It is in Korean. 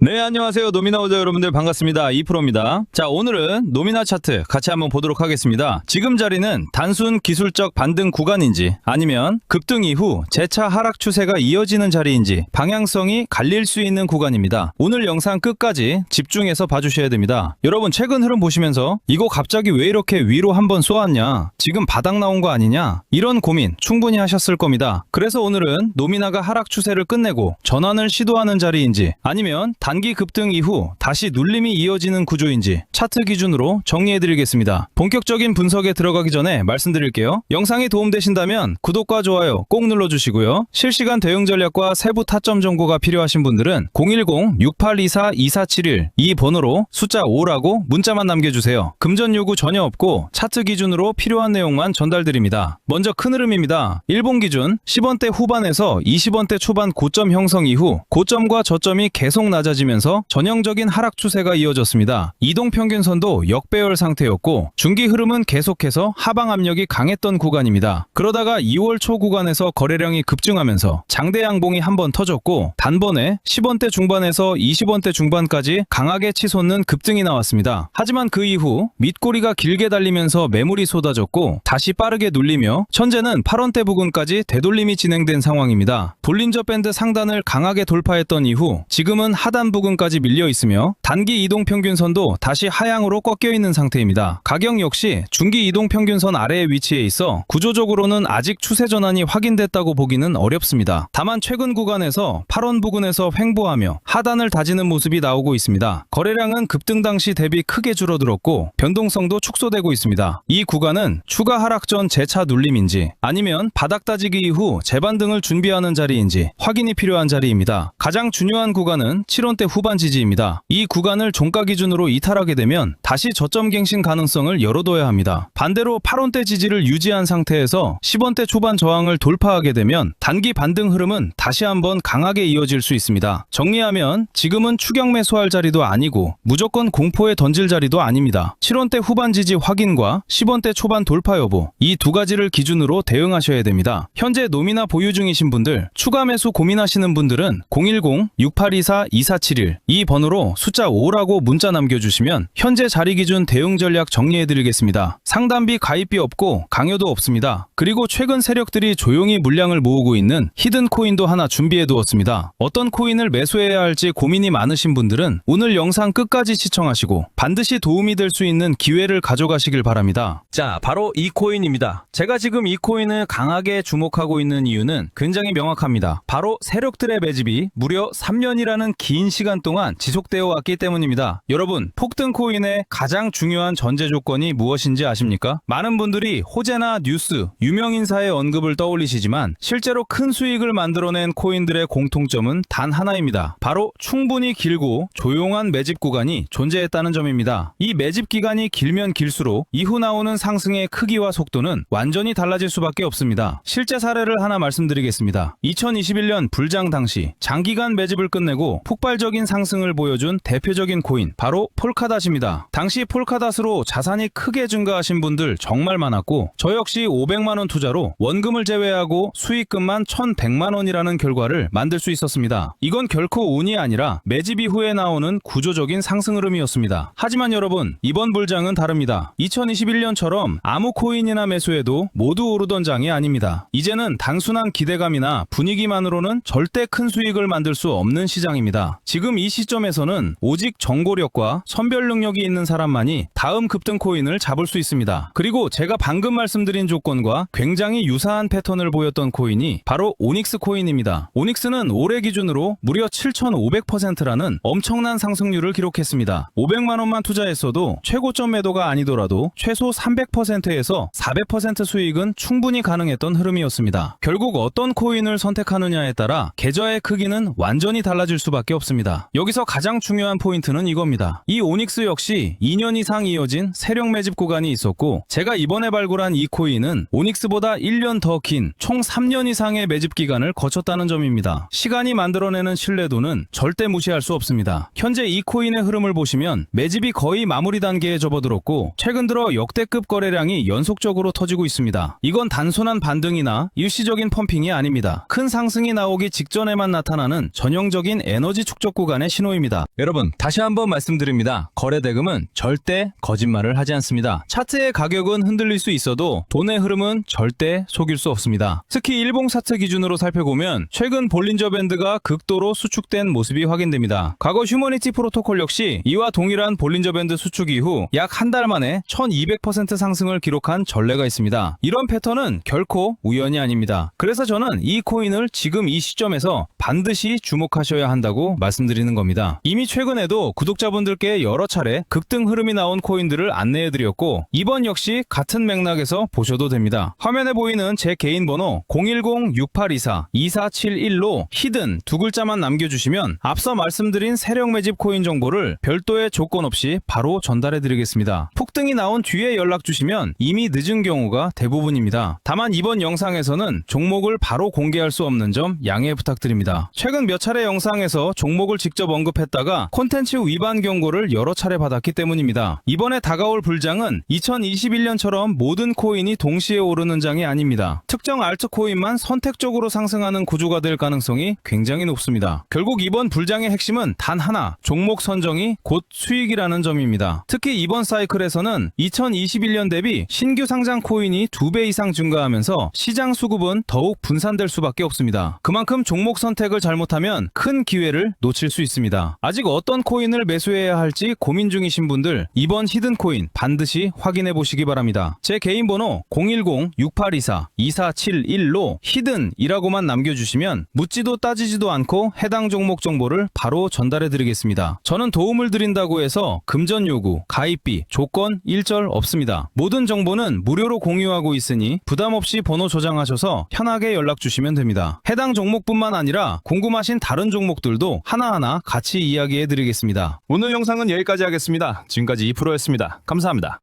네, 안녕하세요. 노미나우저 여러분들 반갑습니다. 이프로입니다. 자, 오늘은 노미나 차트 같이 한번 보도록 하겠습니다. 지금 자리는 단순 기술적 반등 구간인지 아니면 급등 이후 재차 하락 추세가 이어지는 자리인지 방향성이 갈릴 수 있는 구간입니다. 오늘 영상 끝까지 집중해서 봐주셔야 됩니다. 여러분 최근 흐름 보시면서 이거 갑자기 왜 이렇게 위로 한번 쏘았냐? 지금 바닥 나온 거 아니냐? 이런 고민 충분히 하셨을 겁니다. 그래서 오늘은 노미나가 하락 추세를 끝내고 전환을 시도하는 자리인지 아니면 단기 급등 이후 다시 눌림이 이어지는 구조인지 차트 기준으로 정리해드리겠습니다. 본격적인 분석에 들어가기 전에 말씀드릴게요. 영상이 도움되신다면 구독과 좋아요 꼭 눌러주시고요. 실시간 대응 전략과 세부 타점 정보가 필요하신 분들은 010-6824-2471 이 번호로 숫자 5라고 문자만 남겨주세요. 금전 요구 전혀 없고 차트 기준으로 필요한 내용만 전달드립니다. 먼저 큰 흐름입니다. 일본 기준 10원대 후반에서 20원대 초반 고점 형성 이후 고점과 저점이 계속 낮아지면서 전형적인 하락 추세가 이어졌습니다. 이동평균선도 역배열 상태였고 중기 흐름은 계속해서 하방 압력이 강했던 구간입니다. 그러다가 2월 초 구간에서 거래량이 급증하면서 장대 양봉이 한번 터졌고 단번에 10원대 중반에서 20원대 중반까지 강하게 치솟는 급등이 나왔습니다. 하지만 그 이후 밑꼬리가 길게 달리면서 매물이 쏟아졌고 다시 빠르게 눌리며 현재는 8원대 부근까지 되돌림이 진행된 상황입니다. 볼린저 밴드 상단을 강하게 돌파했던 이후 지금은 하단 부근까지 밀려 있으며 단기 이동평균선도 다시 하향으로 꺾여 있는 상태입니다. 가격 역시 중기 이동평균선 아래에 위치해 있어 구조적으로는 아직 추세 전환이 확인됐다고 보기는 어렵습니다. 다만 최근 구간에서 8원 부근에서 횡보하며 하단을 다지는 모습이 나오고 있습니다. 거래량은 급등 당시 대비 크게 줄어들었고 변동성도 축소되고 있습니다. 이 구간은 추가 하락 전 재차 눌림인지 아니면 바닥 다지기 이후 재반등을 준비하는 자리인지 확인이 필요한 자리입니다. 가장 중요한 구간은 7원대 후반 지지입니다. 이 구간을 종가 기준으로 이탈하게 되면 다시 저점 갱신 가능성을 열어둬야 합니다. 반대로 8원대 지지를 유지한 상태에서 10원대 초반 저항을 돌파하게 되면 단기 반등 흐름은 다시 한번 강하게 이어질 수 있습니다. 정리하면 지금은 추격 매수할 자리도 아니고 무조건 공포에 던질 자리도 아닙니다. 7원대 후반 지지 확인과 10원대 초반 돌파 여부 이 두 가지를 기준으로 대응하셔야 됩니다. 현재 노미나 보유 중이신 분들 추가 매수 고민하시는 분들은 010-6824-2471 이 번호로 숫자 5라고 문자 남겨주시면 현재 자리 기준 대응 전략 정리해드리겠습니다. 상담비 가입비 없고 강요도 없습니다. 그리고 최근 세력들이 조용히 물량을 모으고 있는 히든 코인도 하나 준비해두었습니다. 어떤 코인을 매수해야 할지 고민이 많으신 분들은 오늘 영상 끝까지 시청하시고 반드시 도움이 될 수 있는 기회를 가져가시길 바랍니다. 자, 바로 이 코인입니다. 제가 지금 이 코인을 강하게 주목하고 있는 이유는 굉장히 명확합니다. 바로 세력들의 매집이 무려 3년이라는 긴 시간 동안 지속되어 왔기 때문입니다. 여러분, 폭등 코인의 가장 중요한 전제 조건이 무엇인지 아십니까? 많은 분들이 호재나 뉴스, 유명인사의 언급을 떠올리시지만 실제로 큰 수익을 만들어낸 코인들의 공통점은 단 하나입니다. 바로 충분히 길고 조용한 매집 구간이 존재했다는 점입니다. 이 매집 기간이 길면 길수록 이후 나오는 상승의 크기와 속도는 완전히 달라질 수밖에 없습니다. 실제 사례를 하나 말씀드리겠습니다. 2021년 불장 당시 장기간 매집을 끝내고 폭발적인 상승을 보여준 대표적인 코인 바로 폴카닷입니다. 당시 폴카닷으로 자산이 크게 증가하신 분들 정말 많았고 저 역시 500만원 투자로 원금을 제외하고 수익금만 1100만원이라는 결과를 만들 수 있었습니다. 이건 결코 운이 아니라 매집 이후에 나오는 구조적인 상승 흐름이었습니다. 하지만 여러분, 이번 불장은 다릅니다. 2021년처럼 아무 코인이나 매수해도 모두 오르던 장이 아닙니다. 이제는 단순한 기대감이나 분위기만으로는 절대 큰 수익을 만들 수 없는 시장입니다. 지금 이 시점에서는 오직 정보력과 선별 능력이 있는 사람만이 다음 급등 코인을 잡을 수 있습니다. 그리고 제가 방금 말씀드린 조건과 굉장히 유사한 패턴을 보였던 코인이 바로 오닉스 코인입니다. 오닉스는 올해 기준으로 무려 7500%라는 엄청난 상승률을 기록했습니다. 500만원만 투자했어도 최고점 매도가 아니더라도 최소 300%에서 400% 수익은 충분히 가능했던 흐름이었습니다. 결국 어떤 코인을 선택하느냐에 따라 계좌의 크기는 완전히 달라질 수밖에 없습니다. 여기서 가장 중요한 포인트는 이겁니다. 이 오닉스 역시 2년 이상 이어진 세력 매집 구간이 있었고 제가 이번에 발굴한 이 코인은 오닉스보다 1년 더 긴 총 3년 이상의 매집 기간을 거쳤다는 점입니다. 시간이 만들어내는 신뢰도는 절대 무시할 수 없습니다. 현재 이 코인의 흐름을 보시면 매집이 거의 마무리 단계에 접어들었고 최근 들어 역대급 거래량이 연속적으로 터지고 있습니다. 이건 단순한 반등이나 일시적인 펌핑이 아닙니다. 큰 상승이 나오기 직전에만 나타나는 전형적인 에너지 축적 구간의 신호입니다. 여러분, 다시 한번 말씀드립니다. 거래대금은 절대 거짓말을 하지 않습니다. 차트의 가격은 흔들릴 수 있어도 돈의 흐름은 절대 속일 수 없습니다. 특히 일봉 차트 기준으로 살펴보면 최근 볼린저 밴드가 극도로 수축된 모습이 확인됩니다. 과거 휴머니티 프로토콜 역시 이와 동일한 볼린저 밴드 수축 이후 약 한 달 만에 1200% 상승을 기록한 전례가 있습니다. 이런 패턴은 결코 우연이 아닙니다. 그래서 저는 이 코인을 지금 이 시점에서 반드시 주목하셔야 한다고 말씀드리는 겁니다. 이미 최근에도 구독자분들께 여러 차례 급등 흐름이 나온 코인들을 안내해드렸고 이번 역시 같은 맥락에서 보셔도 됩니다. 화면에 보이는 제 개인 번호 010-6824-2471로 히든 두 글자만 남겨주시면 앞서 말씀드린 세력 매집 코인 정보를 별도의 조건 없이 바로 전달해드리겠습니다. 폭등이 나온 뒤에 연락 주시면 이미 늦은 경우가 대부분입니다. 다만 이번 영상에서는 종목을 바로 공개할 수 없는 점 양해 부탁드립니다. 최근 몇 차례 영상에서 종목을 직접 언급했다가 콘텐츠 위반 경고를 여러 차례 받았기 때문입니다. 이번에 다가올 불장은 2021년처럼 모든 코인이 동시에 오르는 장이 아닙니다. 특정 알트코인만 선택적으로 상승하는 구조가 될 가능성이 굉장히 높습니다. 결국 이번 불장의 핵심은 단 하나, 종목 선정이 곧 수익이라는 점입니다. 특히 이번 사이클에서는 2021년 대비 신규 상장 코인이 2배 이상 증가하면서 시장 수급은 더욱 분산될 수밖에 없습니다. 그만큼 종목 선택을 잘못하면 큰 기회를 놓칠 수 있습니다. 아직 어떤 코인을 매수해야 할지 고민 중이신 분들 이번 히든 코인 반드시 확인해 보시기 바랍니다. 제 개인 번호 010-6824-2471로 히든이라고만 남겨주시면 묻지도 따지지도 않고 해당 종목 정보를 바로 전달해 드리겠습니다. 저는 도움을 드린다고 해서 금전 요구, 가입비, 조건 일절 없습니다. 모든 정보는 무료로 공유하고 있으니 부담 없이 번호 저장하셔서 편하게 연락 주시면 됩니다. 해당 종목뿐만 아니라 궁금하신 다른 종목들도 하나하나 같이 이야기해 드리겠습니다. 오늘 영상은 여기까지 하겠습니다. 지금까지 2프로였습니다. 감사합니다.